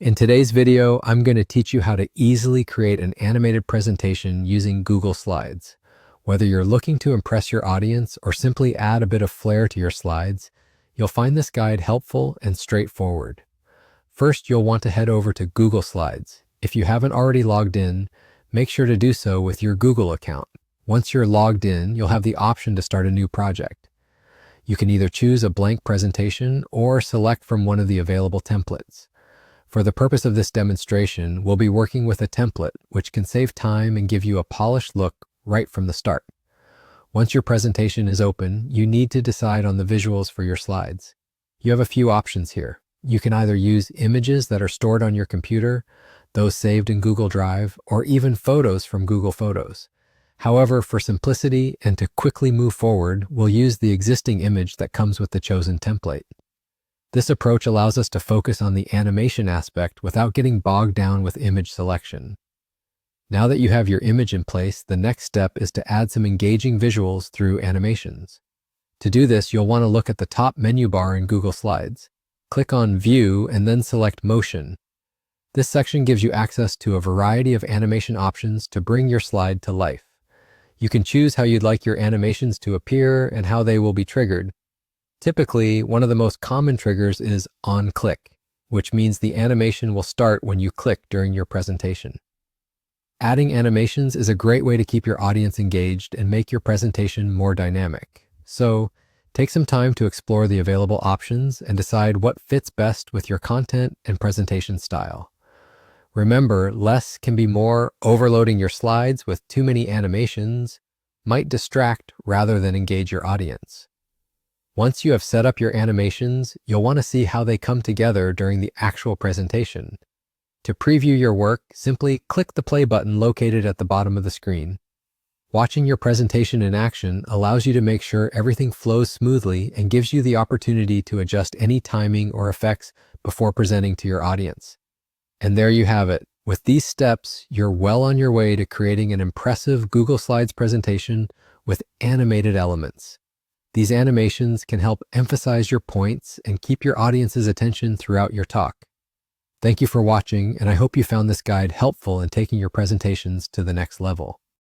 In today's video, I'm going to teach you how to easily create an animated presentation using Google Slides. Whether you're looking to impress your audience or simply add a bit of flair to your slides, you'll find this guide helpful and straightforward. First, you'll want to head over to Google Slides. If you haven't already logged in, make sure to do so with your Google account. Once you're logged in, you'll have the option to start a new project. You can either choose a blank presentation or select from one of the available templates. For the purpose of this demonstration, we'll be working with a template, which can save time and give you a polished look right from the start. Once your presentation is open, you need to decide on the visuals for your slides. You have a few options here. You can either use images that are stored on your computer, those saved in Google Drive, or even photos from Google Photos. However, for simplicity and to quickly move forward, we'll use the existing image that comes with the chosen template. This approach allows us to focus on the animation aspect without getting bogged down with image selection. Now that you have your image in place, the next step is to add some engaging visuals through animations. To do this, you'll want to look at the top menu bar in Google Slides. Click on View and then select Motion. This section gives you access to a variety of animation options to bring your slide to life. You can choose how you'd like your animations to appear and how they will be triggered. Typically, one of the most common triggers is on click, which means the animation will start when you click during your presentation. Adding animations is a great way to keep your audience engaged and make your presentation more dynamic. So, take some time to explore the available options and decide what fits best with your content and presentation style. Remember, less can be more. Overloading your slides with too many animations might distract rather than engage your audience. Once you have set up your animations, you'll want to see how they come together during the actual presentation. To preview your work, simply click the play button located at the bottom of the screen. Watching your presentation in action allows you to make sure everything flows smoothly and gives you the opportunity to adjust any timing or effects before presenting to your audience. And there you have it. With these steps, you're well on your way to creating an impressive Google Slides presentation with animated elements. These animations can help emphasize your points and keep your audience's attention throughout your talk. Thank you for watching, and I hope you found this guide helpful in taking your presentations to the next level.